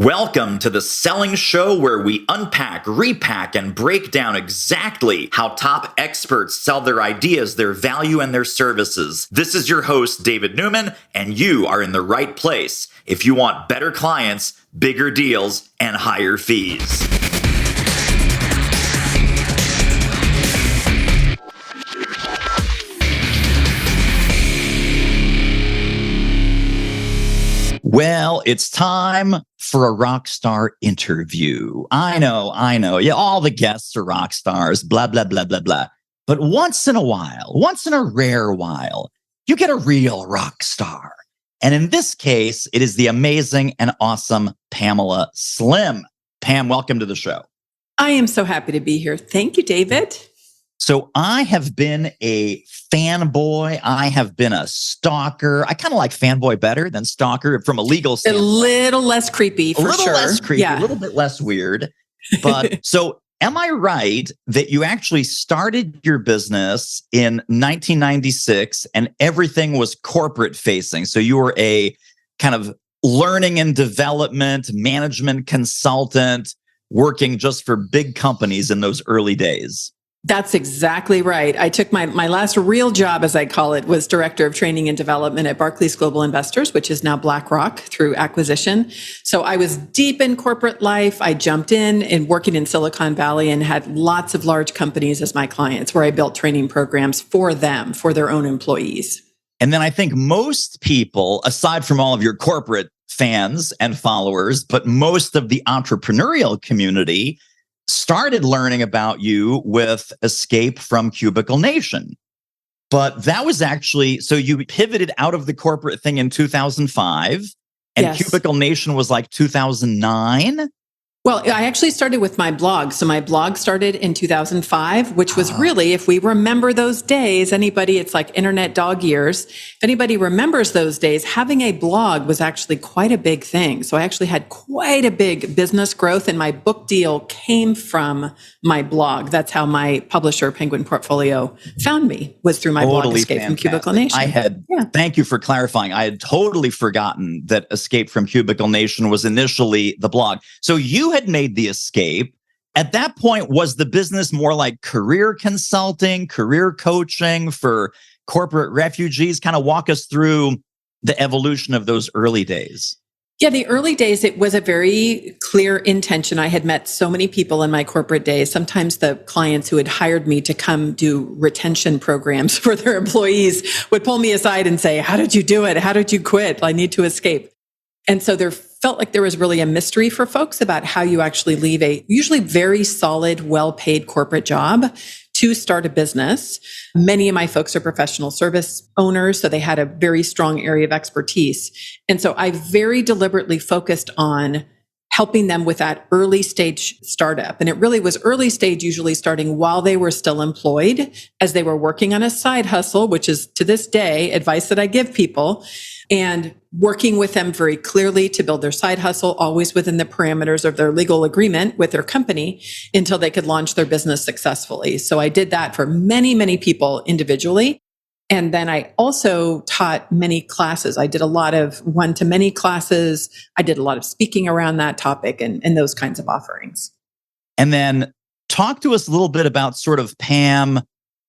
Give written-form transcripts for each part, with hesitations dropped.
Welcome to the Selling Show, where we unpack, repack, and break down exactly how top experts sell their ideas, their value, and their services. This is your host, David Newman, and you are in the right place if you want better clients, bigger deals, and higher fees. Well, it's time for a rock star interview. I know. Yeah, all the guests are rock stars, blah, blah, blah, blah, blah. But once in a rare while, you get a real rock star. And in this case, it is the amazing and awesome Pamela Slim. Pam, welcome to the show. I am so happy to be here. Thank you, David. So I have been a fanboy. I have been a stalker. I kind of like fanboy better than stalker from a legal standpoint. A little less creepy, for sure. A little less creepy, yeah. A little bit less weird. But so am I right that you actually started your business in 1996 and everything was corporate facing? So you were a kind of learning and development management consultant working just for big companies in those early days. That's exactly right. I took my last real job, as I call it, was Director of Training and Development at Barclays Global Investors, which is now BlackRock through acquisition. So I was deep in corporate life. I jumped in and working in Silicon Valley and had lots of large companies as my clients, where I built training programs for them, for their own employees. And then I think most people, aside from all of your corporate fans and followers, but most of the entrepreneurial community started learning about you with Escape from Cubicle Nation. But that was actually, so you pivoted out of the corporate thing in 2005, and yes. Cubicle Nation was like 2009? Well, I actually started with my blog. So my blog started in 2005, which was really, if we remember those days, it's like internet dog years. If anybody remembers those days, having a blog was actually quite a big thing. So I actually had quite a big business growth, and my book deal came from my blog. That's how my publisher, Penguin Portfolio, found me, was through my blog, Escape from Cubicle Nation. Thank you for clarifying. I had totally forgotten that Escape from Cubicle Nation was initially the blog. So you had made the escape. At that point, was the business more like career consulting, career coaching for corporate refugees? Kind of walk us through the evolution of those early days. Yeah, the early days, it was a very clear intention. I had met so many people in my corporate days. Sometimes the clients who had hired me to come do retention programs for their employees would pull me aside and say, "How did you do it? How did you quit? I need to escape." And so there felt like there was really a mystery for folks about how you actually leave a usually very solid, well-paid corporate job to start a business. Many of my folks are professional service owners, so they had a very strong area of expertise. And so I very deliberately focused on helping them with that early stage startup. And it really was early stage, usually starting while they were still employed, as they were working on a side hustle, which is to this day advice that I give people, and working with them very clearly to build their side hustle, always within the parameters of their legal agreement with their company, until they could launch their business successfully. So I did that for many, many people individually. And then I also taught many classes. I did a lot of one-to-many classes. I did a lot of speaking around that topic and those kinds of offerings. And then talk to us a little bit about sort of Pam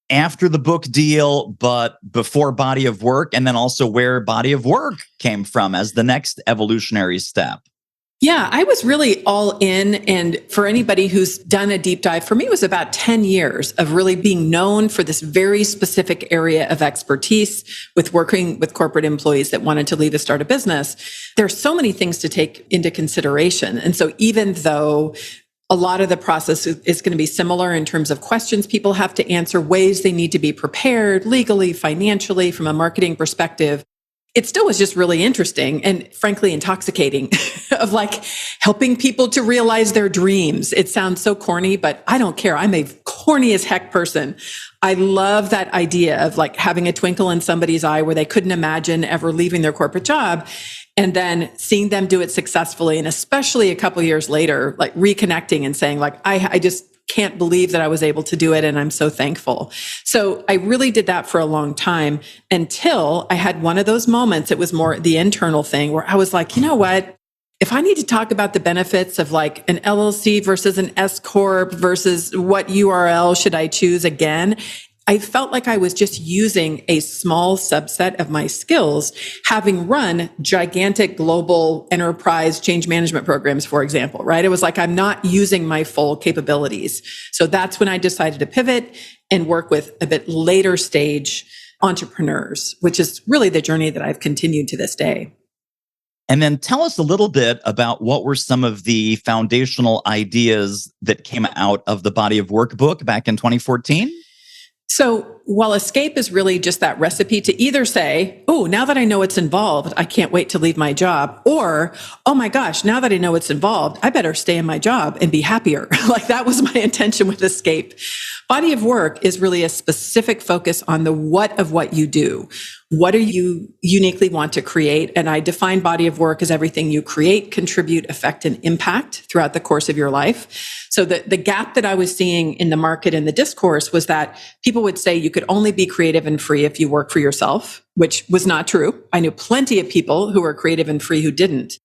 after the book deal, but before Body of Work, and then also where Body of Work came from as the next evolutionary step. Yeah, I was really all in. And for anybody who's done a deep dive, for me, it was about 10 years of really being known for this very specific area of expertise with working with corporate employees that wanted to leave to start a business. There's so many things to take into consideration. And so even though a lot of the process is going to be similar in terms of questions people have to answer, ways they need to be prepared legally, financially, from a marketing perspective, it still was just really interesting and frankly intoxicating of like helping people to realize their dreams. It sounds so corny, but I don't care. I'm a corny as heck person. I love that idea of like having a twinkle in somebody's eye where they couldn't imagine ever leaving their corporate job, and then seeing them do it successfully. And especially a couple of years later, like reconnecting and saying like, I just can't believe that I was able to do it. And I'm so thankful. So I really did that for a long time until I had one of those moments. It was more the internal thing where I was like, you know what? if I need to talk about the benefits of like an LLC versus an S Corp versus what URL should I choose again, I felt like I was just using a small subset of my skills, having run gigantic global enterprise change management programs, for example, right? It was like, I'm not using my full capabilities. So that's when I decided to pivot and work with a bit later stage entrepreneurs, which is really the journey that I've continued to this day. And then tell us a little bit about what were some of the foundational ideas that came out of the Body of Work book back in 2014? So while escape is really just that recipe to either say, oh, now that I know what's involved, I can't wait to leave my job. Or, oh my gosh, now that I know what's involved, I better stay in my job and be happier. Like that was my intention with escape. Body of Work is really a specific focus on the what of what you do. What do you uniquely want to create? And I define body of work as everything you create, contribute, affect, and impact throughout the course of your life. So the gap that I was seeing in the market and the discourse was that people would say you could only be creative and free if you work for yourself, which was not true. I knew plenty of people who were creative and free who didn't.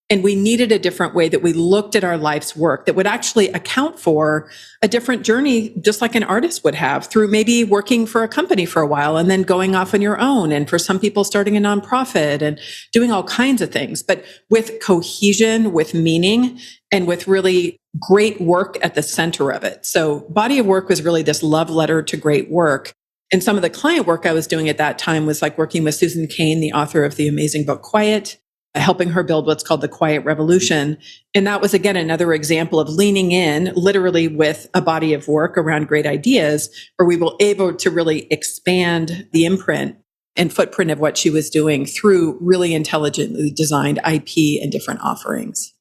And we needed a different way that we looked at our life's work that would actually account for a different journey, just like an artist would have through maybe working for a company for a while and then going off on your own. And for some people, starting a nonprofit and doing all kinds of things, but with cohesion, with meaning, and with really great work at the center of it. So Body of Work was really this love letter to great work. And some of the client work I was doing at that time was like working with Susan Cain, the author of the amazing book, Quiet, helping her build what's called the Quiet Revolution. And that was, again, another example of leaning in literally with a body of work around great ideas, where we were able to really expand the imprint and footprint of what she was doing through really intelligently designed IP and different offerings.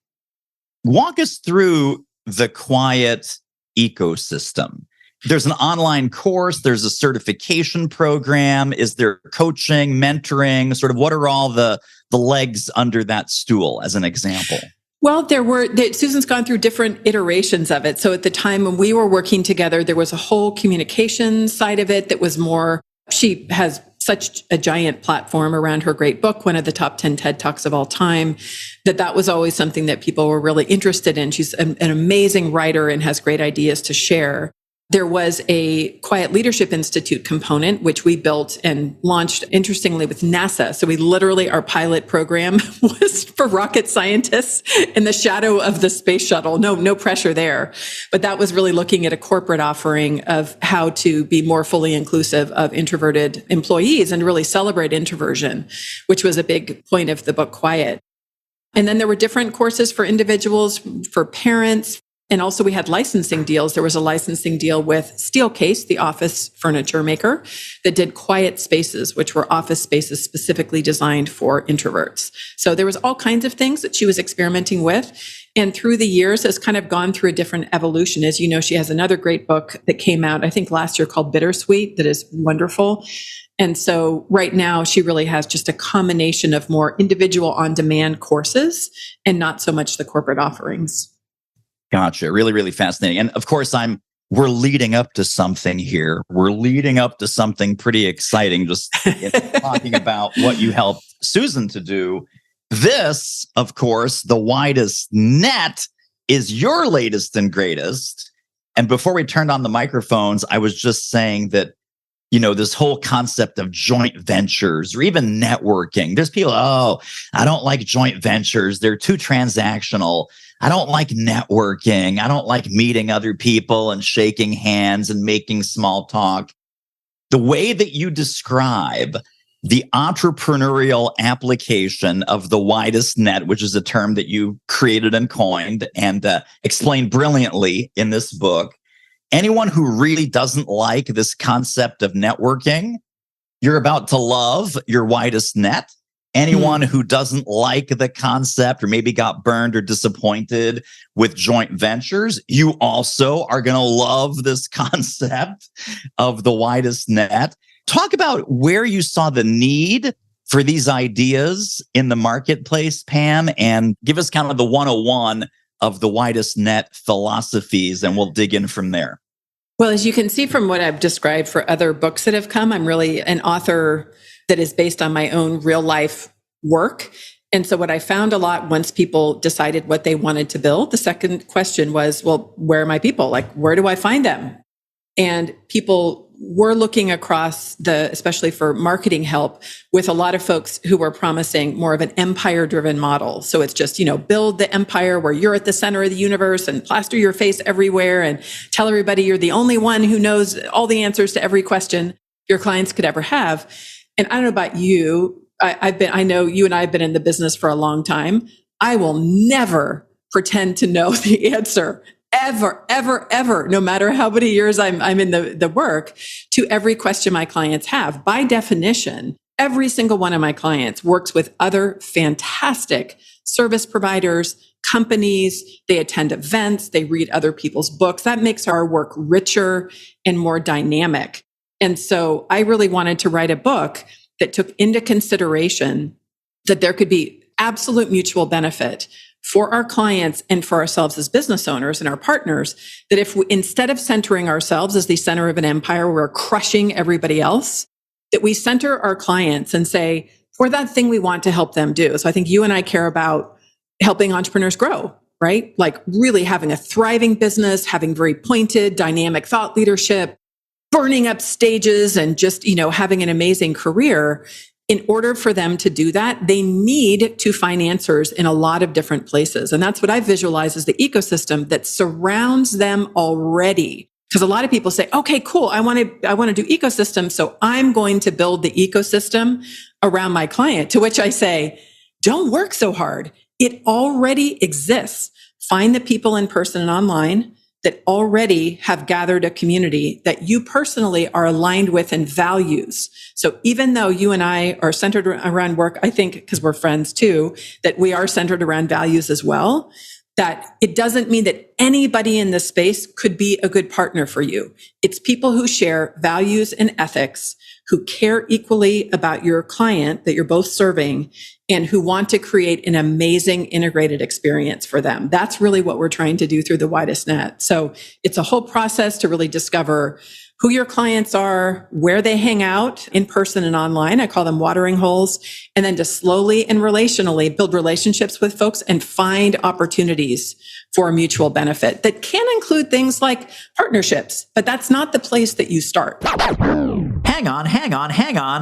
Walk us through the Quiet ecosystem. There's an online course, there's a certification program. Is there coaching, mentoring? Sort of what are all the legs under that stool, as an example? Well, Susan's gone through different iterations of it. So at the time when we were working together, there was a whole communication side of it that was more, she has such a giant platform around her great book, one of the top 10 TED Talks of all time, that was always something that people were really interested in. She's an amazing writer and has great ideas to share. There was a Quiet Leadership Institute component, which we built and launched, interestingly, with NASA. So we literally, our pilot program was for rocket scientists in the shadow of the space shuttle. No pressure there. But that was really looking at a corporate offering of how to be more fully inclusive of introverted employees and really celebrate introversion, which was a big point of the book Quiet. And then there were different courses for individuals, for parents. And also we had licensing deals. There was a licensing deal with Steelcase, the office furniture maker, that did quiet spaces, which were office spaces specifically designed for introverts. So there was all kinds of things that she was experimenting with. And through the years has kind of gone through a different evolution. As you know, she has another great book that came out, I think last year, called Bittersweet, that is wonderful. And so right now she really has just a combination of more individual on-demand courses and not so much the corporate offerings. Gotcha. Really, really fascinating. And of course, we're leading up to something here. We're leading up to something pretty exciting, just talking about what you helped Susan to do. This, of course, the Widest Net is your latest and greatest. And before we turned on the microphones, I was just saying that, this whole concept of joint ventures or even networking. There's people, I don't like joint ventures. They're too transactional. I don't like networking. I don't like meeting other people and shaking hands and making small talk. The way that you describe the entrepreneurial application of the Widest Net, which is a term that you created and coined and explained brilliantly in this book, anyone who really doesn't like this concept of networking, you're about to love your Widest Net. Anyone who doesn't like the concept or maybe got burned or disappointed with joint ventures, you also are going to love this concept of the Widest Net. Talk about where you saw the need for these ideas in the marketplace, Pam, and give us kind of the 101 of the Widest Net philosophies, and we'll dig in from there. Well, as you can see from what I've described for other books that have come, I'm really an author that is based on my own real life work. And so what I found a lot once people decided what they wanted to build, the second question was, well, where are my people? Like, where do I find them? And people were looking across especially for marketing help, with a lot of folks who were promising more of an empire-driven model. So it's just, build the empire where you're at the center of the universe and plaster your face everywhere and tell everybody you're the only one who knows all the answers to every question your clients could ever have. And I don't know about you. I know you and I have been in the business for a long time. I will never pretend to know the answer ever, ever, ever, no matter how many years I'm in the work, to every question my clients have. By definition, every single one of my clients works with other fantastic service providers, companies. They attend events. They read other people's books. That makes our work richer and more dynamic. And so I really wanted to write a book that took into consideration that there could be absolute mutual benefit for our clients and for ourselves as business owners and our partners, that if we, instead of centering ourselves as the center of an empire, we're crushing everybody else, that we center our clients and say, for that thing we want to help them do. So I think you and I care about helping entrepreneurs grow, right? Like really having a thriving business, having very pointed, dynamic thought leadership, burning up stages and just, having an amazing career. In order for them to do that, they need to find answers in a lot of different places. And that's what I visualize as the ecosystem that surrounds them already. Because a lot of people say, okay, cool. I want to do ecosystem. So I'm going to build the ecosystem around my client, to which I say, don't work so hard. It already exists. Find the people in person and online that already have gathered a community that you personally are aligned with and values. So even though you and I are centered around work, I think, because we're friends too, that we are centered around values as well, that it doesn't mean that anybody in this space could be a good partner for you. It's people who share values and ethics, who care equally about your client that you're both serving, and who want to create an amazing integrated experience for them. That's really what we're trying to do through the Widest Net. So it's a whole process to really discover who your clients are, where they hang out in person and online. I call them watering holes. And then to slowly and relationally build relationships with folks and find opportunities for mutual benefit that can include things like partnerships, but that's not the place that you start. Hang on.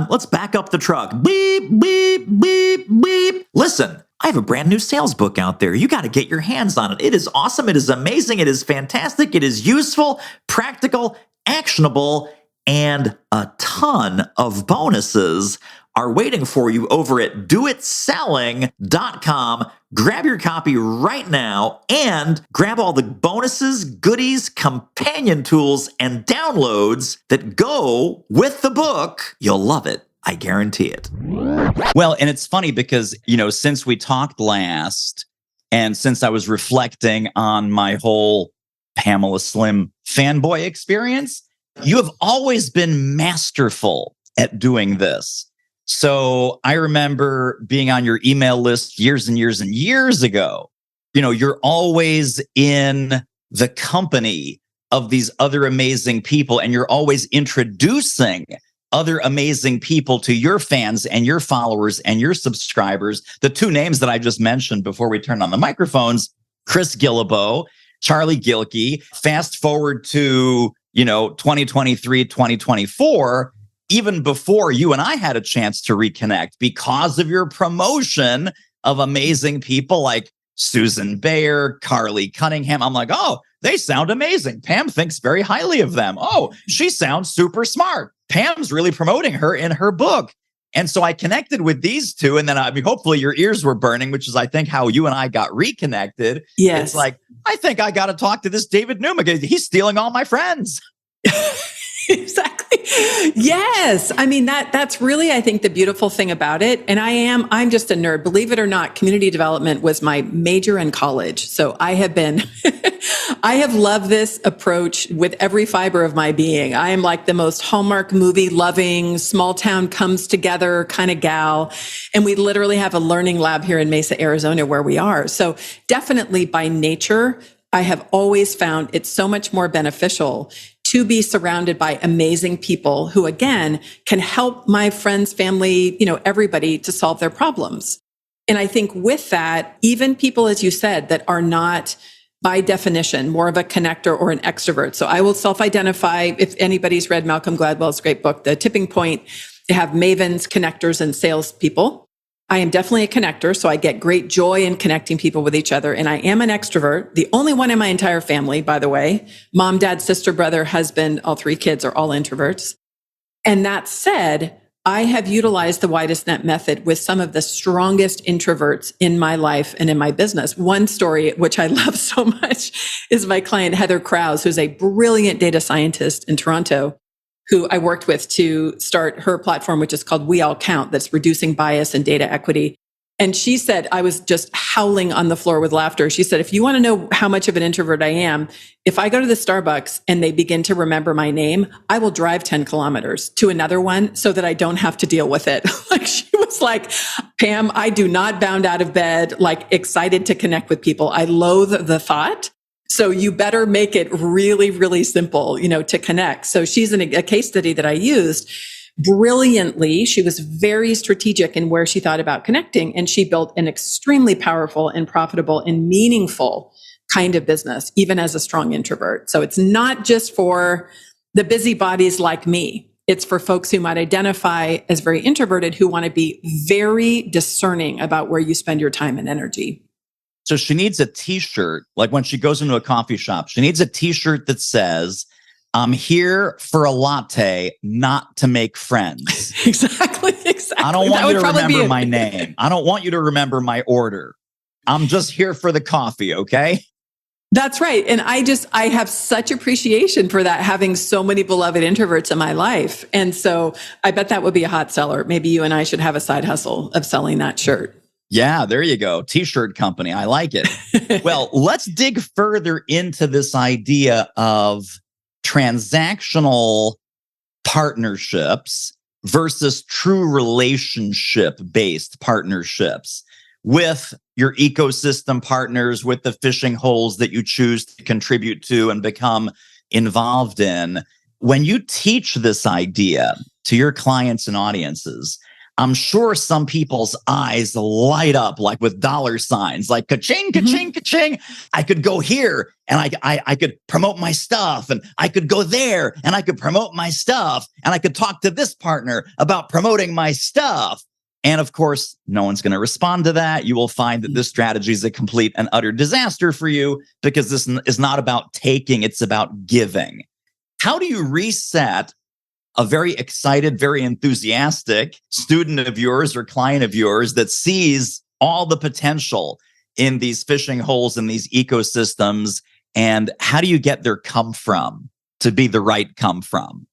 Let's back up the truck. Beep, beep, beep, beep. Listen, I have a brand new sales book out there. You got to get your hands on it. It is awesome. It is amazing. It is fantastic. It is useful, practical, actionable, and a ton of bonuses are waiting for you over at doitselling.com. Grab your copy right now and grab all the bonuses, goodies, companion tools, and downloads that go with the book. You'll love it. I guarantee it. Well, and it's funny because, since we talked last and since I was reflecting on my whole Pamela Slim fanboy experience, you have always been masterful at doing this. So I remember being on your email list years and years and years ago. You're always in the company of these other amazing people, and you're always introducing other amazing people to your fans and your followers and your subscribers. The two names that I just mentioned before we turned on the microphones, Chris Guillebeau, Charlie Gilkey. Fast forward to, 2023, 2024, even before you and I had a chance to reconnect because of your promotion of amazing people like Susan Bayer, Carly Cunningham. I'm like, oh, they sound amazing. Pam thinks very highly of them. Oh, she sounds super smart. Pam's really promoting her in her book. And so I connected with these two. And then hopefully your ears were burning, which is, I think, how you and I got reconnected. Yes. It's like, I think I got to talk to this David Newman. He's stealing all my friends. Exactly. Yes. That's really, I think, the beautiful thing about it. And I'm just a nerd. Believe it or not, community development was my major in college. So I have loved this approach with every fiber of my being. I am like the most Hallmark movie loving, small town comes together kind of gal. And we literally have a learning lab here in Mesa, Arizona, where we are. So definitely by nature, I have always found it's so much more beneficial to be surrounded by amazing people who, again, can help my friends, family, everybody to solve their problems. And I think with that, even people, as you said, that are not by definition more of a connector or an extrovert. So I will self-identify. If anybody's read Malcolm Gladwell's great book, The Tipping Point, they have mavens, connectors, and salespeople. I am definitely a connector, so I get great joy in connecting people with each other. And I am an extrovert, the only one in my entire family, by the way. Mom, dad, sister, brother, husband, all three kids are all introverts. And that said, I have utilized the Widest Net method with some of the strongest introverts in my life and in my business. One story, which I love so much, is my client, Heather Krause, who's a brilliant data scientist in Toronto, who I worked with to start her platform, which is called We All Count, that's reducing bias and data equity. And she said, I was just howling on the floor with laughter. She said, if you want to know how much of an introvert I am, if I go to the Starbucks and they begin to remember my name, I will drive 10 kilometers to another one so that I don't have to deal with it. Like she was like, Pam, I do not bound out of bed, like excited to connect with people. I loathe the thought. So you better make it really, really simple, to connect. So she's in a case study that I used. Brilliantly, she was very strategic in where she thought about connecting, and she built an extremely powerful and profitable and meaningful kind of business, even as a strong introvert. So it's not just for the busybodies like me. It's for folks who might identify as very introverted, who want to be very discerning about where you spend your time and energy. So she needs a t-shirt, like when she goes into a coffee shop, she needs a t-shirt that says, I'm here for a latte, not to make friends. Exactly. I don't want you to remember my name. I don't want you to remember my order. I'm just here for the coffee, okay? That's right. And I have such appreciation for that, having so many beloved introverts in my life. And so I bet that would be a hot seller. Maybe you and I should have a side hustle of selling that shirt. Yeah, there you go. T-shirt company. I like it. Well, let's dig further into this idea of transactional partnerships versus true relationship-based partnerships with your ecosystem partners, with the fishing holes that you choose to contribute to and become involved in. When you teach this idea to your clients and audiences, I'm sure some people's eyes light up like with dollar signs, like ka-ching, ka-ching, ka-ching. I could go here and I could promote my stuff, and I could go there and I could promote my stuff, and I could talk to this partner about promoting my stuff. And of course, no one's going to respond to that. You will find that this strategy is a complete and utter disaster for you, because this is not about taking, it's about giving. How do you reset a very excited, very enthusiastic student of yours or client of yours that sees all the potential in these fishing holes and these ecosystems? And how do you get their come from to be the right come from?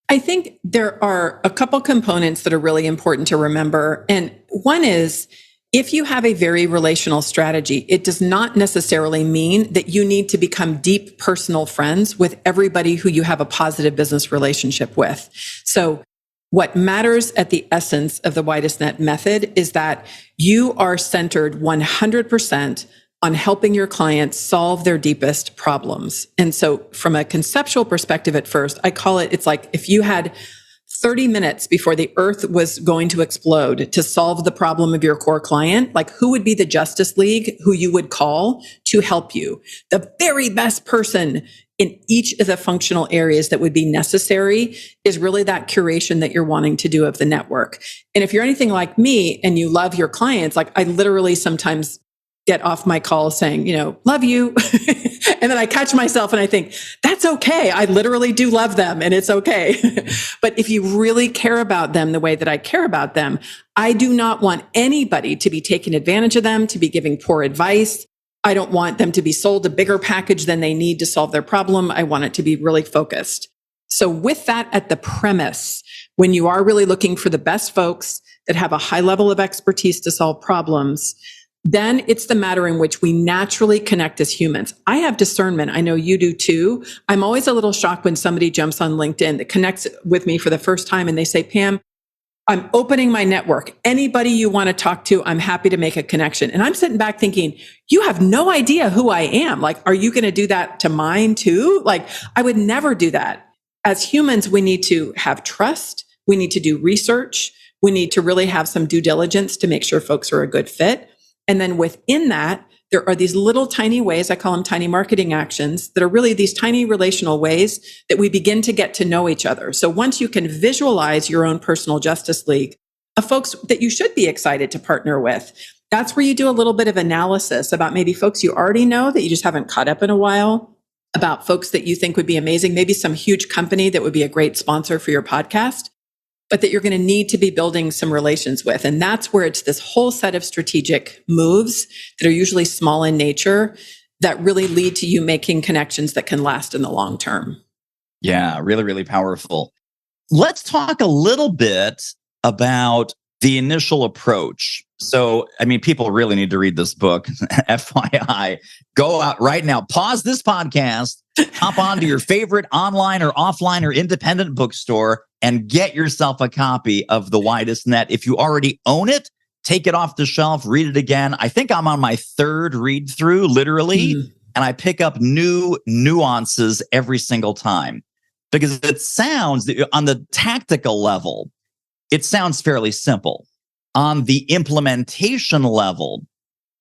I think there are a couple components that are really important to remember. And one is, if you have a very relational strategy, it does not necessarily mean that you need to become deep personal friends with everybody who you have a positive business relationship with. So what matters at the essence of the Widest Net method is that you are centered 100% on helping your clients solve their deepest problems. And so from a conceptual perspective at first, I call it, it's like if you had 30 minutes before the earth was going to explode to solve the problem of your core client, like who would be the Justice League who you would call to help you? The very best person in each of the functional areas that would be necessary is really that curation that you're wanting to do of the network. And if you're anything like me and you love your clients, like I literally sometimes get off my call saying, love you. And then I catch myself and I think, that's okay. I literally do love them and it's okay. But if you really care about them the way that I care about them, I do not want anybody to be taking advantage of them, to be giving poor advice. I don't want them to be sold a bigger package than they need to solve their problem. I want it to be really focused. So with that at the premise, when you are really looking for the best folks that have a high level of expertise to solve problems, then it's the matter in which we naturally connect as humans. I have discernment. I know you do too. I'm always a little shocked when somebody jumps on LinkedIn that connects with me for the first time and they say, Pam, I'm opening my network. Anybody you want to talk to, I'm happy to make a connection. And I'm sitting back thinking, you have no idea who I am. Like, are you going to do that to mine too? Like, I would never do that. As humans, we need to have trust. We need to do research. We need to really have some due diligence to make sure folks are a good fit. And then within that, there are these little tiny ways, I call them tiny marketing actions, that are really these tiny relational ways that we begin to get to know each other. So once you can visualize your own personal justice league of folks that you should be excited to partner with, that's where you do a little bit of analysis about maybe folks you already know that you just haven't caught up in a while, about folks that you think would be amazing, maybe some huge company that would be a great sponsor for your podcast, but that you're going to need to be building some relations with. And that's where it's this whole set of strategic moves that are usually small in nature that really lead to you making connections that can last in the long term. Yeah, really, really powerful. Let's talk a little bit about the initial approach. So, I mean, people really need to read this book. FYI, go out right now, pause this podcast, hop onto your favorite online or offline or independent bookstore and get yourself a copy of The Widest Net. If you already own it, take it off the shelf, read it again. I think I'm on my third read through, literally, and I pick up new nuances every single time because it sounds, on the tactical level, it sounds fairly simple. On the implementation level,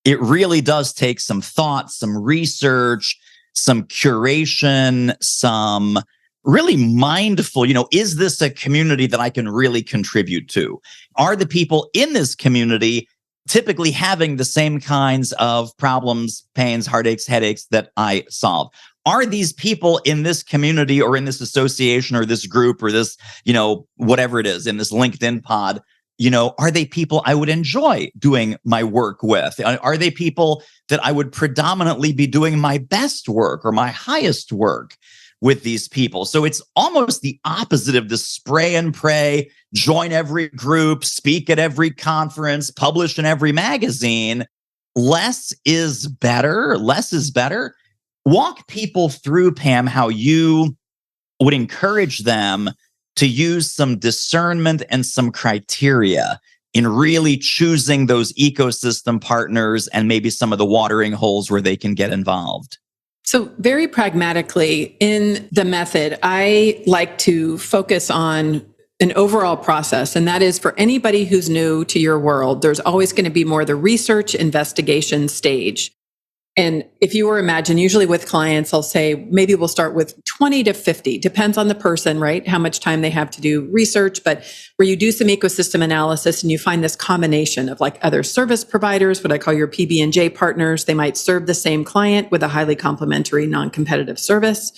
it really does take some thought, some research, some curation, some really mindful, is this a community that I can really contribute to? Are the people in this community typically having the same kinds of problems, pains, heartaches, headaches that I solve? Are these people in this community or in this association or this group or this, whatever it is, in this LinkedIn pod, are they people I would enjoy doing my work with? Are they people that I would predominantly be doing my best work or my highest work with these people? So it's almost the opposite of the spray and pray, join every group, speak at every conference, publish in every magazine. Less is better. Less is better. Walk people through, Pam, how you would encourage them to use some discernment and some criteria in really choosing those ecosystem partners and maybe some of the watering holes where they can get involved. So very pragmatically in the method, I like to focus on an overall process. And that is, for anybody who's new to your world, there's always going to be more the research investigation stage. And if you were imagine, usually with clients, I'll say, maybe we'll start with 20 to 50, depends on the person, right? How much time they have to do research, but where you do some ecosystem analysis and you find this combination of like other service providers, what I call your PB&J partners. They might serve the same client with a highly complementary, non-competitive service.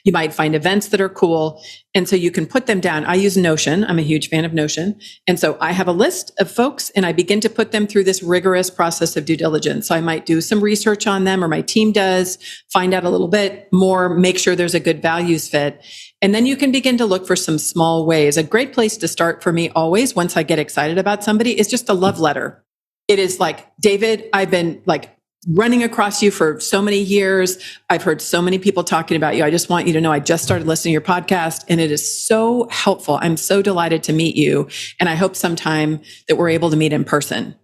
You might find events that are cool. And so you can put them down. I use Notion. I'm a huge fan of Notion. And so I have a list of folks and I begin to put them through this rigorous process of due diligence. So I might do some research on them, or my team does, find out a little bit more, make sure there's a good values fit. And then you can begin to look for some small ways. A great place to start for me always, once I get excited about somebody, is just a love letter. It is like, David, I've been like running across you for so many years. I've heard so many people talking about you. I just want you to know I just started listening to your podcast and it is so helpful. I'm so delighted to meet you. And I hope sometime that we're able to meet in person.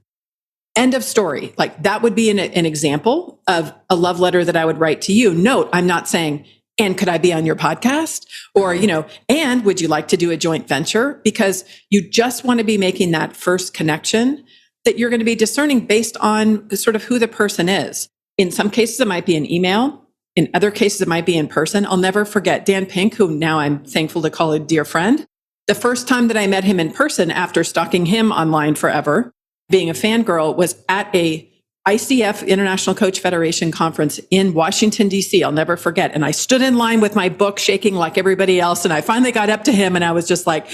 End of story. Like that would be an example of a love letter that I would write to you. Note, I'm not saying, and could I be on your podcast? Or, and would you like to do a joint venture? Because you just want to be making that first connection that you're going to be discerning based on sort of who the person is. In some cases, it might be an email. In other cases, it might be in person. I'll never forget Dan Pink, who now I'm thankful to call a dear friend. The first time that I met him in person after stalking him online forever, being a fangirl, was at a ICF, International Coach Federation conference in Washington, D.C. I'll never forget. And I stood in line with my book shaking like everybody else. And I finally got up to him and I was just like,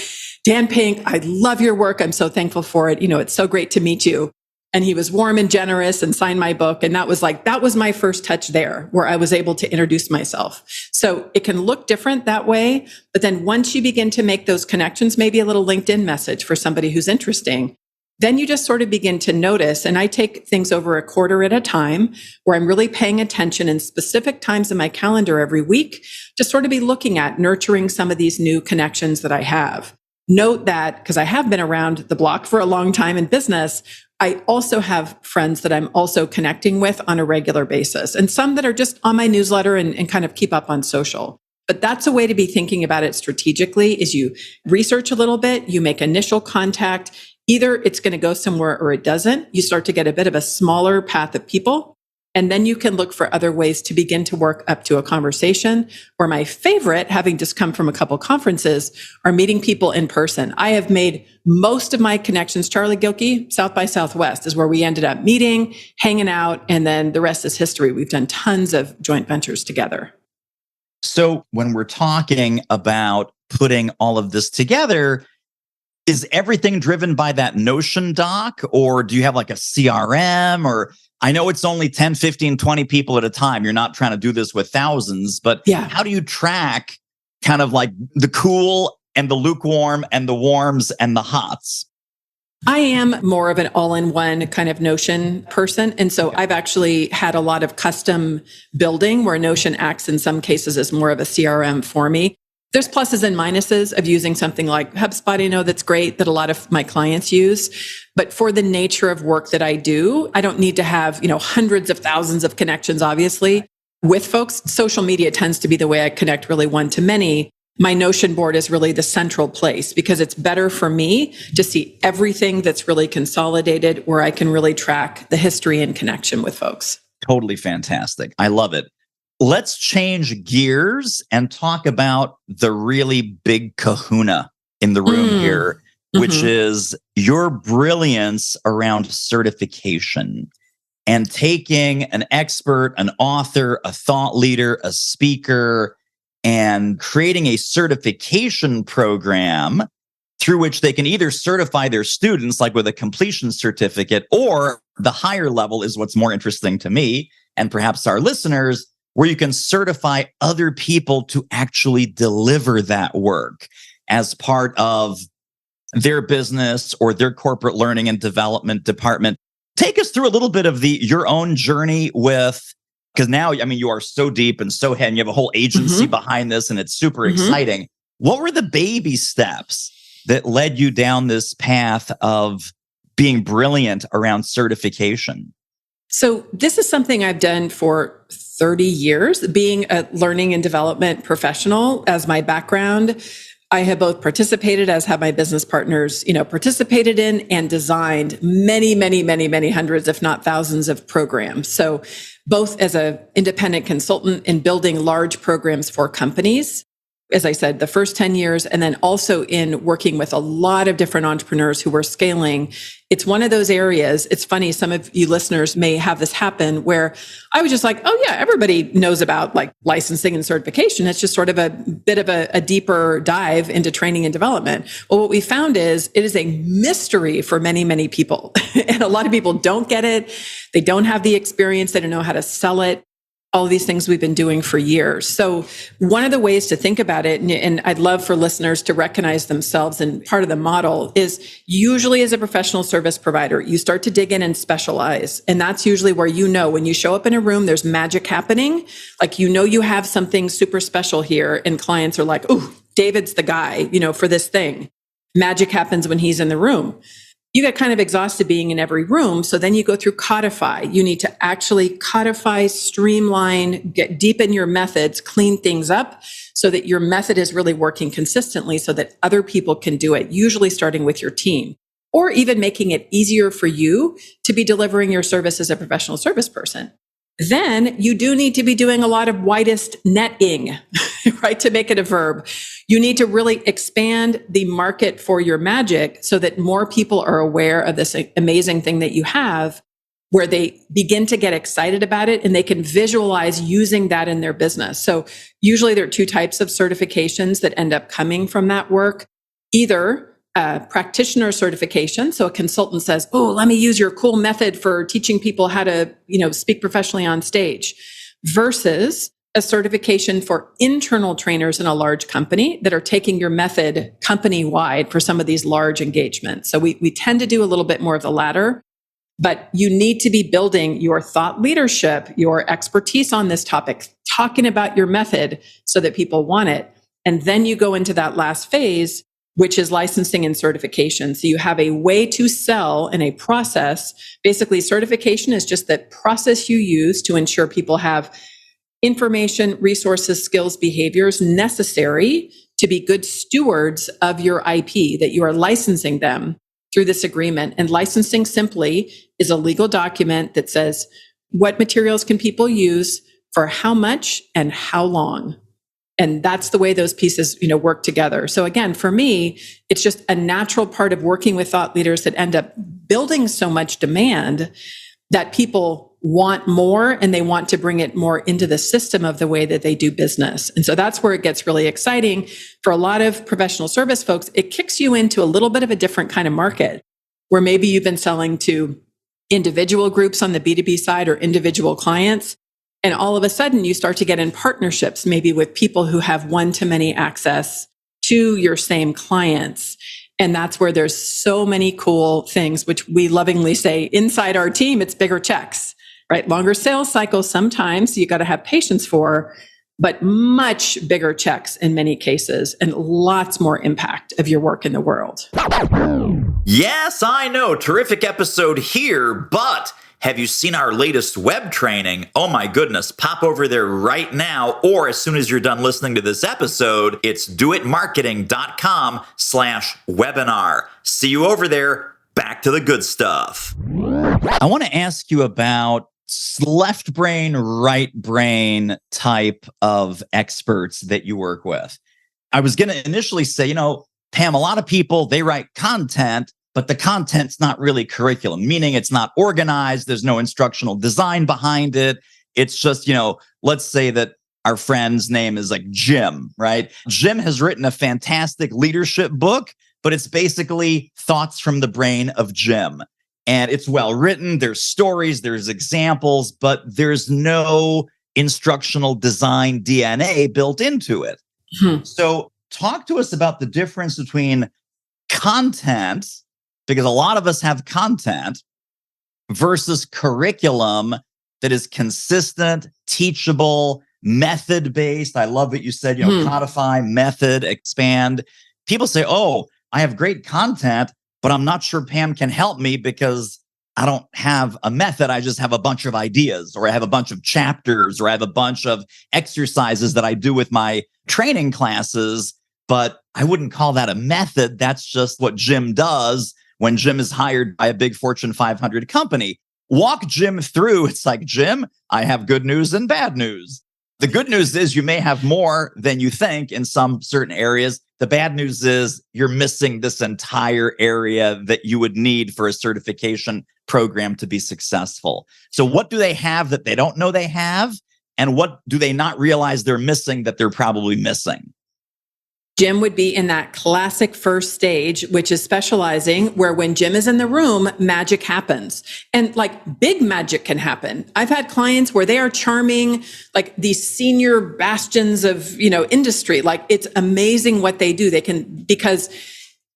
Dan Pink, I love your work. I'm so thankful for it. It's so great to meet you. And he was warm and generous and signed my book. And that was my first touch there, where I was able to introduce myself. So it can look different that way. But then once you begin to make those connections, maybe a little LinkedIn message for somebody who's interesting, then you just sort of begin to notice. And I take things over a quarter at a time, where I'm really paying attention in specific times in my calendar every week to sort of be looking at nurturing some of these new connections that I have. Note that, because I have been around the block for a long time in business, I also have friends that I'm also connecting with on a regular basis, and some that are just on my newsletter and kind of keep up on social. But that's a way to be thinking about it strategically is you research a little bit, you make initial contact. Either it's going to go somewhere or it doesn't. You start to get a bit of a smaller path of people. And then you can look for other ways to begin to work up to a conversation. Or my favorite, having just come from a couple conferences, are meeting people in person. I have made most of my connections. Charlie Gilkey, South by Southwest is where we ended up meeting, hanging out, and then the rest is history. We've done tons of joint ventures together. So when we're talking about putting all of this together, is everything driven by that Notion doc, or do you have like a CRM? Or I know it's only 10, 15, 20 people at a time. You're not trying to do this with thousands, but how do you track kind of like the cool and the lukewarm and the warms and the hots? I am more of an all-in-one kind of Notion person. And so I've actually had a lot of custom building where Notion acts in some cases as more of a CRM for me. There's pluses and minuses of using something like HubSpot. I know that's great that a lot of my clients use, but for the nature of work that I do, I don't need to have, hundreds of thousands of connections, obviously. With folks, social media tends to be the way I connect really one to many. My Notion board is really the central place because it's better for me to see everything that's really consolidated where I can really track the history and connection with folks. Totally fantastic. I love it. Let's change gears and talk about the really big kahuna in the room here, which is your brilliance around certification and taking an expert, an author, a thought leader, a speaker, and creating a certification program through which they can either certify their students, like with a completion certificate, or the higher level is what's more interesting to me and perhaps our listeners, where you can certify other people to actually deliver that work as part of their business or their corporate learning and development department. Take us through a little bit of your own journey with, because now, you are so deep and so head, and you have a whole agency behind this, and it's super exciting. What were the baby steps that led you down this path of being brilliant around certification? So this is something I've done for 30 years, being a learning and development professional as my background. I have both participated, as have my business partners, participated in and designed many, many, many, many hundreds, if not thousands of programs. So both as an independent consultant in building large programs for companies, as I said, the first 10 years, and then also in working with a lot of different entrepreneurs who were scaling. It's one of those areas. It's funny. Some of you listeners may have this happen where I was just like, oh yeah, everybody knows about like licensing and certification. It's just sort of a bit of a deeper dive into training and development. Well, what we found is it is a mystery for many, many people. And a lot of people don't get it. They don't have the experience. They don't know how to sell it. All of these things we've been doing for years. So one of the ways to think about it, and I'd love for listeners to recognize themselves in part of the model, is usually as a professional service provider, you start to dig in and specialize. And that's usually where when you show up in a room, there's magic happening. Like, you have something super special here, and clients are like, oh, David's the guy, for this thing. Magic happens when he's in the room. You get kind of exhausted being in every room. So then you go through codify. You need to actually codify, streamline, deepen your methods, clean things up so that your method is really working consistently so that other people can do it, usually starting with your team, or even making it easier for you to be delivering your service as a professional service person. Then you do need to be doing a lot of widest netting, right? To make it a verb. You need to really expand the market for your magic so that more people are aware of this amazing thing that you have, where they begin to get excited about it and they can visualize using that in their business. So usually there are two types of certifications that end up coming from that work. Either practitioner certification. So a consultant says, oh, let me use your cool method for teaching people how to, speak professionally on stage, versus a certification for internal trainers in a large company that are taking your method company-wide for some of these large engagements. So we tend to do a little bit more of the latter, but you need to be building your thought leadership, your expertise on this topic, talking about your method so that people want it. And then you go into that last phase, which is licensing and certification. So you have a way to sell and a process. Basically, certification is just the process you use to ensure people have information, resources, skills, behaviors necessary to be good stewards of your IP, that you are licensing them through this agreement. And licensing simply is a legal document that says what materials can people use for how much and how long. And that's the way those pieces, work together. So again, for me, it's just a natural part of working with thought leaders that end up building so much demand that people want more and they want to bring it more into the system of the way that they do business. And so that's where it gets really exciting. For a lot of professional service folks, it kicks you into a little bit of a different kind of market where maybe you've been selling to individual groups on the B2B side or individual clients. And all of a sudden you start to get in partnerships, maybe with people who have one-to-many access to your same clients. And that's where there's so many cool things, which we lovingly say inside our team, it's bigger checks, right? Longer sales cycles sometimes you got to have patience for, but much bigger checks in many cases and lots more impact of your work in the world. Yes, I know. Terrific episode here, but have you seen our latest web training? Oh my goodness, pop over there right now, or as soon as you're done listening to this episode, it's doitmarketing.com/webinar. See you over there. Back to the good stuff. I want to ask you about left brain, right brain type of experts that you work with. I was going to initially say, Pam, a lot of people, they write content, but the content's not really curriculum, meaning it's not organized. There's no instructional design behind it. It's just, let's say that our friend's name is like Jim, right? Jim has written a fantastic leadership book, but it's basically thoughts from the brain of Jim. And it's well written. There's stories, there's examples, but there's no instructional design DNA built into it. So talk to us about the difference between content, because a lot of us have content, versus curriculum that is consistent, teachable, method-based. I love what you said, codify, method, expand. People say, oh, I have great content, but I'm not sure Pam can help me because I don't have a method. I just have a bunch of ideas, or I have a bunch of chapters, or I have a bunch of exercises that I do with my training classes, but I wouldn't call that a method. That's just what Jim does when Jim is hired by a big Fortune 500 company. Walk Jim through. It's like, Jim, I have good news and bad news. The good news is you may have more than you think in some certain areas. The bad news is you're missing this entire area that you would need for a certification program to be successful. So what do they have that they don't know they have? And what do they not realize they're missing that they're probably missing? Jim would be in that classic first stage, which is specializing, where when Jim is in the room, magic happens. And like big magic can happen. I've had clients where they are charming like these senior bastions of, industry. Like it's amazing what they do. They can, because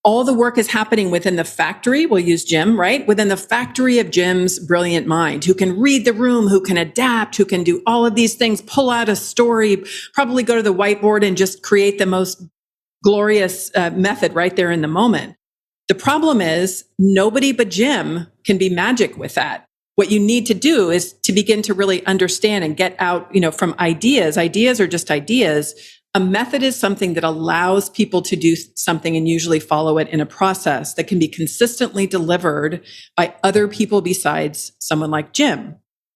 all the work is happening within the factory. We'll use Jim, right? Within the factory of Jim's brilliant mind, who can read the room, who can adapt, who can do all of these things, pull out a story, probably go to the whiteboard and just create the most glorious method right there in the moment. The problem is nobody but Jim can be magic with that. What you need to do is to begin to really understand and get out, from ideas. Ideas are just ideas. A method is something that allows people to do something and usually follow it in a process that can be consistently delivered by other people besides someone like Jim.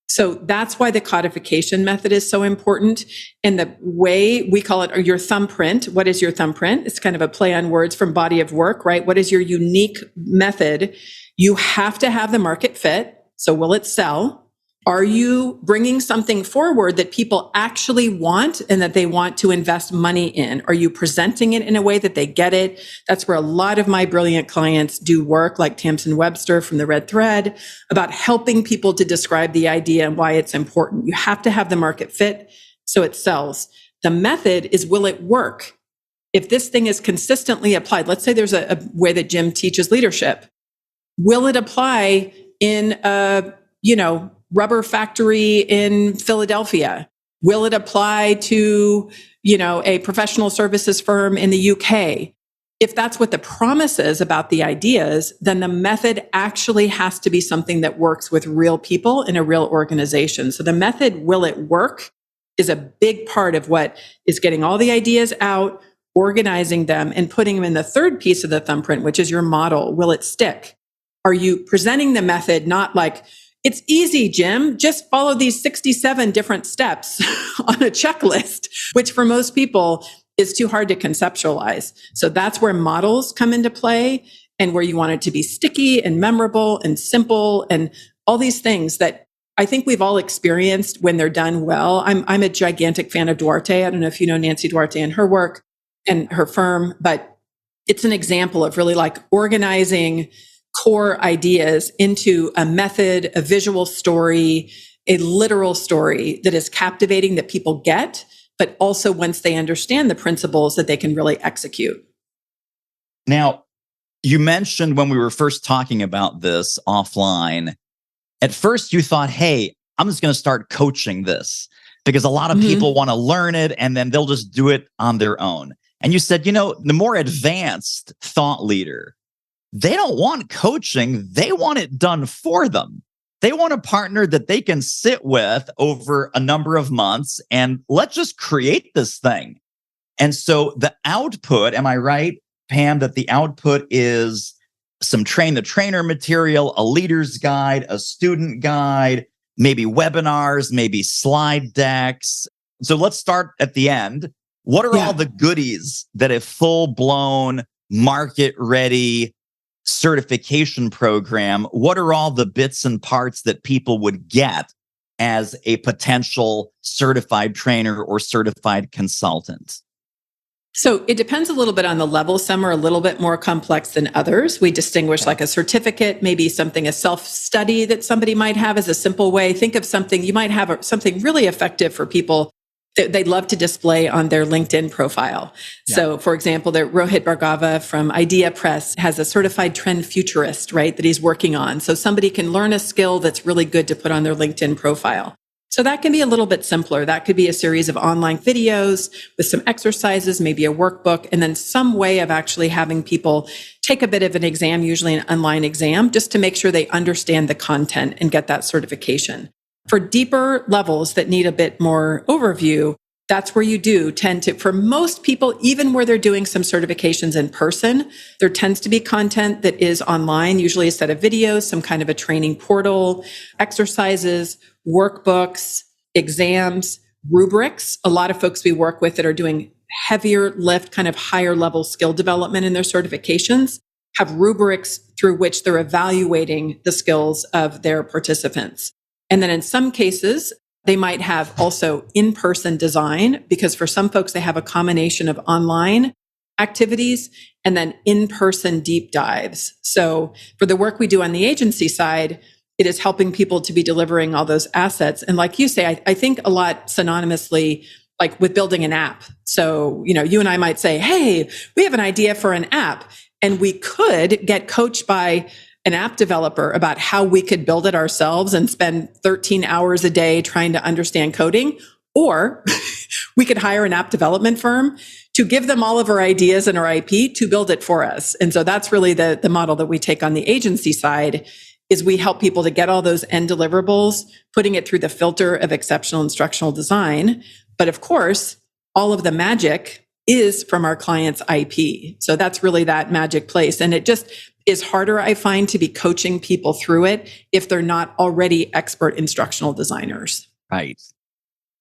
So that's why the codification method is so important. And the way we call it, or your thumbprint. What is your thumbprint? It's kind of a play on words from body of work, right? What is your unique method? You have to have the market fit. So will it sell? Are you bringing something forward that people actually want and that they want to invest money in? Are you presenting it in a way that they get it? That's where a lot of my brilliant clients do work, like Tamsin Webster from the Red Thread, about helping people to describe the idea and why it's important. You have to have the market fit so it sells. The method is, will it work? If this thing is consistently applied, let's say there's a way that Jim teaches leadership. Will it apply in a, rubber factory in Philadelphia? Will it apply to, a professional services firm in the UK? If that's what the promise is about the ideas, then the method actually has to be something that works with real people in a real organization. So the method, will it work? is a big part of what is getting all the ideas out, organizing them, and putting them in the third piece of the thumbprint, which is your model. Will it stick? Are you presenting the method not like, it's easy, Jim, just follow these 67 different steps on a checklist, which for most people is too hard to conceptualize. So that's where models come into play, and where you want it to be sticky and memorable and simple and all these things that I think we've all experienced when they're done well. I'm a gigantic fan of Duarte. I don't know if you know Nancy Duarte and her work and her firm, but it's an example of really like organizing core ideas into a method, a visual story, a literal story that is captivating, that people get, but also once they understand the principles, that they can really execute. Now, you mentioned when we were first talking about this offline, at first you thought, hey, I'm just going to start coaching this because a lot of people want to learn it and then they'll just do it on their own. And you said, the more advanced thought leader, they don't want coaching. They want it done for them. They want a partner that they can sit with over a number of months and let's just create this thing. And so the output, am I right, Pam, that the output is some train the trainer material, a leader's guide, a student guide, maybe webinars, maybe slide decks. So let's start at the end. What are all the goodies that a full-blown market-ready certification program, what are all the bits and parts that people would get as a potential certified trainer or certified consultant? So it depends a little bit on the level. Some are a little bit more complex than others. We distinguish like a certificate, maybe something, a self-study that somebody might have as a simple way. Think of something, you might have something really effective for people that they'd love to display on their LinkedIn profile. Yeah. So for example, Rohit Bhargava from Idea Press has a certified trend futurist, right, that he's working on. So somebody can learn a skill that's really good to put on their LinkedIn profile. So that can be a little bit simpler. That could be a series of online videos with some exercises, maybe a workbook, and then some way of actually having people take a bit of an exam, usually an online exam, just to make sure they understand the content and get that certification. For deeper levels that need a bit more overview, that's where you do tend to, for most people, even where they're doing some certifications in person, there tends to be content that is online, usually a set of videos, some kind of a training portal, exercises, workbooks, exams, rubrics. A lot of folks we work with that are doing heavier lift, kind of higher level skill development in their certifications have rubrics through which they're evaluating the skills of their participants. And then in some cases, they might have also in-person design, because for some folks, they have a combination of online activities and then in-person deep dives. So for the work we do on the agency side, it is helping people to be delivering all those assets. And like you say, I think a lot synonymously, like with building an app. So, you and I might say, hey, we have an idea for an app, and we could get coached by an app developer about how we could build it ourselves and spend 13 hours a day trying to understand coding. Or we could hire an app development firm to give them all of our ideas and our IP to build it for us. And so that's really the model that we take on the agency side, is we help people to get all those end deliverables, putting it through the filter of exceptional instructional design. But of course, all of the magic is from our client's IP. So that's really that magic place. And it just is harder, I find, to be coaching people through it if they're not already expert instructional designers. Right.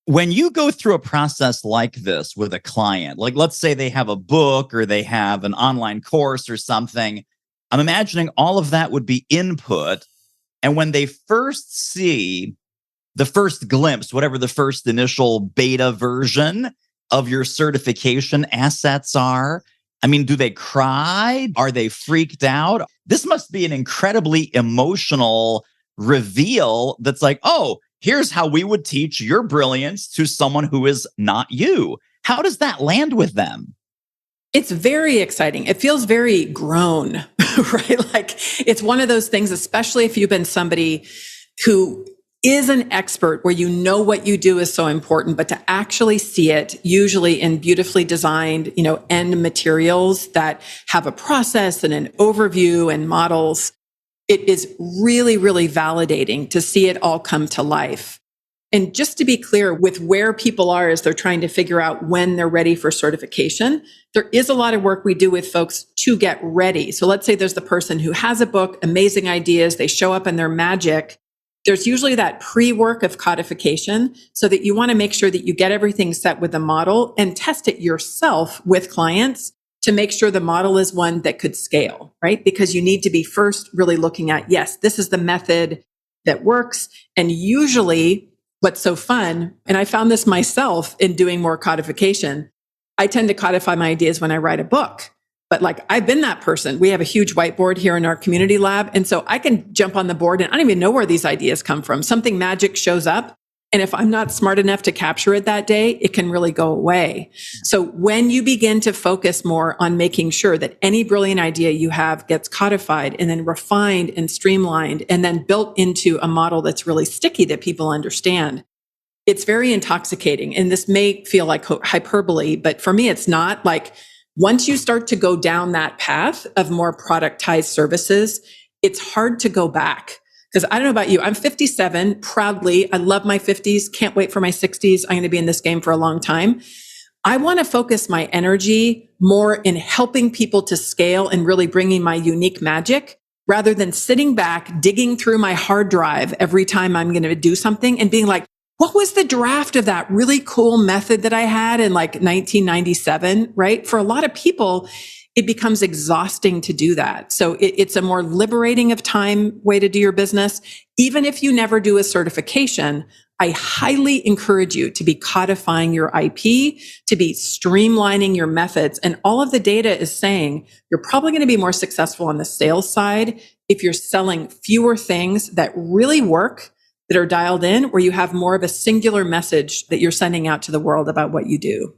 When you go through a process like this with a client, like let's say they have a book or they have an online course or something, I'm imagining all of that would be input. And when they first see the first glimpse, whatever the first initial beta version of your certification assets are, I mean, do they cry? Are they freaked out? This must be an incredibly emotional reveal that's like, oh, here's how we would teach your brilliance to someone who is not you. How does that land with them? It's very exciting. It feels very grown, right? Like it's one of those things, especially if you've been somebody who is an expert where you know what you do is so important, but to actually see it usually in beautifully designed, end materials that have a process and an overview and models, it is really, really validating to see it all come to life. And just to be clear with where people are as they're trying to figure out when they're ready for certification, there is a lot of work we do with folks to get ready. So let's say there's the person who has a book, amazing ideas, they show up in their magic. There's usually that pre-work of codification so that you want to make sure that you get everything set with the model and test it yourself with clients to make sure the model is one that could scale, right? Because you need to be first really looking at, yes, this is the method that works. And usually what's so fun, and I found this myself in doing more codification, I tend to codify my ideas when I write a book. But like, I've been that person. We have a huge whiteboard here in our community lab. And so I can jump on the board and I don't even know where these ideas come from. Something magic shows up. And if I'm not smart enough to capture it that day, it can really go away. So when you begin to focus more on making sure that any brilliant idea you have gets codified and then refined and streamlined and then built into a model that's really sticky that people understand, it's very intoxicating. And this may feel like hyperbole, but for me, it's not. Like, once you start to go down that path of more productized services, it's hard to go back. Because I don't know about you, I'm 57, proudly. I love my 50s, can't wait for my 60s. I'm going to be in this game for a long time. I want to focus my energy more in helping people to scale and really bringing my unique magic rather than sitting back, digging through my hard drive every time I'm going to do something and being like, what was the draft of that really cool method that I had in like 1997, right? For a lot of people, it becomes exhausting to do that. So it's a more liberating of time way to do your business. Even if you never do a certification, I highly encourage you to be codifying your IP, to be streamlining your methods. And all of the data is saying you're probably going to be more successful on the sales side if you're selling fewer things that really work, that are dialed in, where you have more of a singular message that you're sending out to the world about what you do.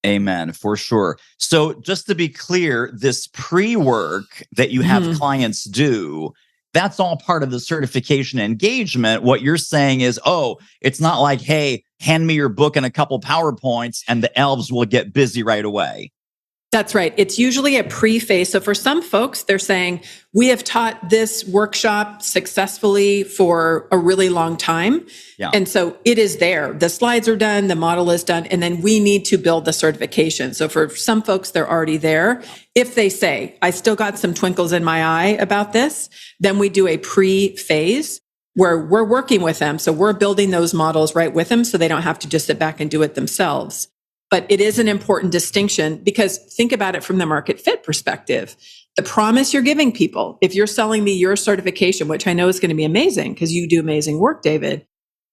Amen, for sure. So just to be clear, this pre-work that you have clients do, that's all part of the certification engagement. What you're saying is, oh, it's not like, hey, hand me your book and a couple PowerPoints and the elves will get busy right away. That's right. It's usually a pre-phase. So for some folks, they're saying, we have taught this workshop successfully for a really long time. Yeah. And so it is there. The slides are done, the model is done, and then we need to build the certification. So for some folks, they're already there. If they say, I still got some twinkles in my eye about this, then we do a pre-phase where we're working with them. So we're building those models right with them so they don't have to just sit back and do it themselves. But it is an important distinction because think about it from the market fit perspective. The promise you're giving people, if you're selling me your certification, which I know is going to be amazing because you do amazing work, David,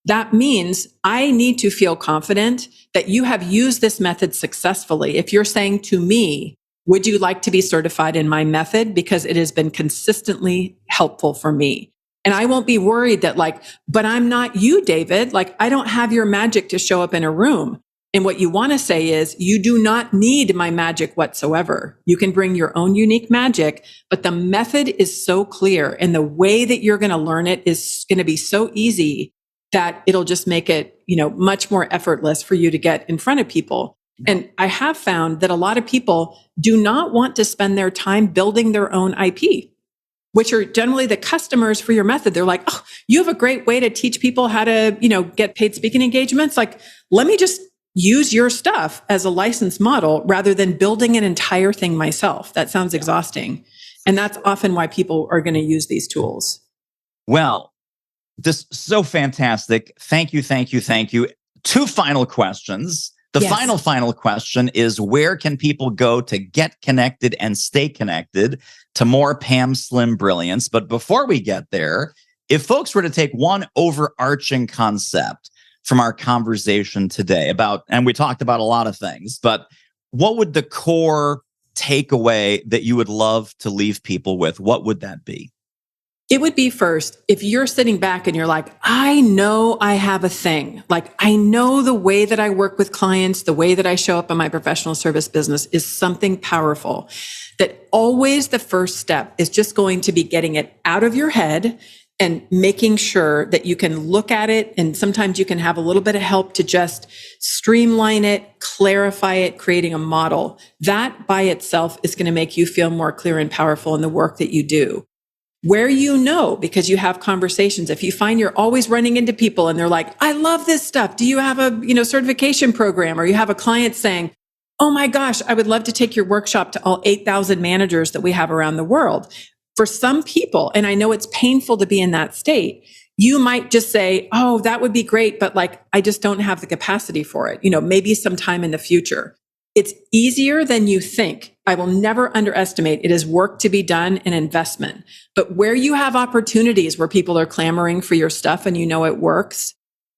that means I need to feel confident that you have used this method successfully. If you're saying to me, would you like to be certified in my method? Because it has been consistently helpful for me. And I won't be worried that like, but I'm not you, David. Like, I don't have your magic to show up in a room. And what you want to say is, you do not need my magic whatsoever. You can bring your own unique magic, but the method is so clear and the way that you're going to learn it is going to be so easy that it'll just make it, much more effortless for you to get in front of people. And I have found that a lot of people do not want to spend their time building their own IP, which are generally the customers for your method. They're like, oh, you have a great way to teach people how to, get paid speaking engagements. Like, let me just use your stuff as a licensed model rather than building an entire thing myself. That sounds exhausting. And that's often why people are going to use these tools. Well, this is so fantastic. Thank you, thank you, thank you. 2 final questions. The final question is, where can people go to get connected and stay connected to more Pam Slim brilliance? But before we get there, if folks were to take one overarching concept from our conversation today and we talked about a lot of things, but what would the core takeaway that you would love to leave people with? What would that be? It would be, first, if you're sitting back and you're like, I know I have a thing. Like, I know the way that I work with clients, the way that I show up in my professional service business is something powerful. That always the first step is just going to be getting it out of your head and making sure that you can look at it. And sometimes you can have a little bit of help to just streamline it, clarify it, creating a model. That by itself is going to make you feel more clear and powerful in the work that you do. where you know, because you have conversations, if you find you're always running into people and they're like, I love this stuff. Do you have a, certification program? Or you have a client saying, oh my gosh, I would love to take your workshop to all 8,000 managers that we have around the world. For some people, and I know it's painful to be in that state, you might just say, oh, that would be great, but I just don't have the capacity for it. Maybe sometime in the future. It's easier than you think. I will never underestimate it is work to be done and investment. But where you have opportunities where people are clamoring for your stuff and it works,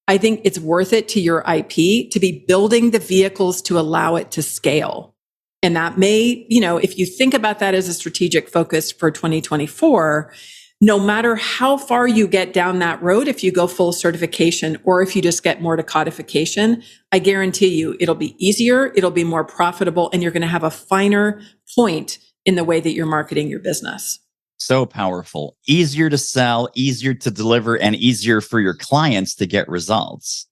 I think it's worth it to your IP to be building the vehicles to allow it to scale. And that may, if you think about that as a strategic focus for 2024, no matter how far you get down that road, if you go full certification or if you just get more to codification, I guarantee you it'll be easier, it'll be more profitable, and you're going to have a finer point in the way that you're marketing your business. So powerful. Easier to sell, easier to deliver, and easier for your clients to get results.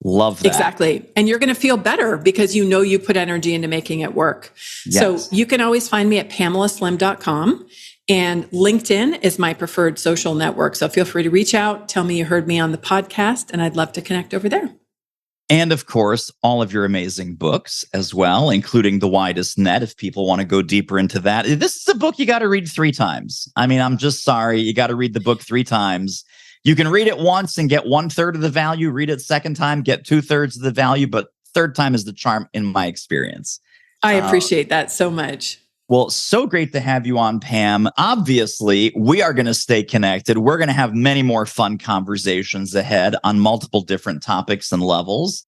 Love that. Exactly. And you're going to feel better because you put energy into making it work. Yes. So you can always find me at PamelaSlim.com. And LinkedIn is my preferred social network. So feel free to reach out, tell me you heard me on the podcast, and I'd love to connect over there. And of course, all of your amazing books as well, including The Widest Net, if people want to go deeper into that. This is a book you got to read 3 times. I mean, I'm just sorry. You got to read the book 3 times. You can read it once and get 1/3 of the value. Read it second time, get 2/3 of the value. But third time is the charm in my experience. I appreciate that so much. Well, so great to have you on, Pam. Obviously, we are going to stay connected. We're going to have many more fun conversations ahead on multiple different topics and levels.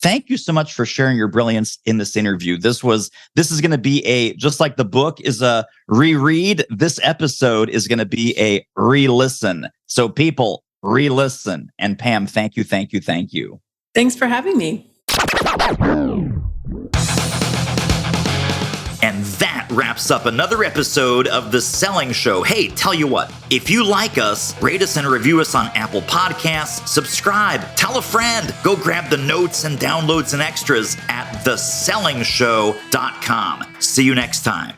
Thank you so much for sharing your brilliance in this interview. This is going to be just like the book is a reread, this episode is going to be a re-listen. So people, re-listen. And Pam, thank you, thank you, thank you. Thanks for having me. And that wraps up another episode of The Selling Show. Hey, tell you what, if you like us, rate us and review us on Apple Podcasts, subscribe, tell a friend, go grab the notes and downloads and extras at thesellingshow.com. See you next time.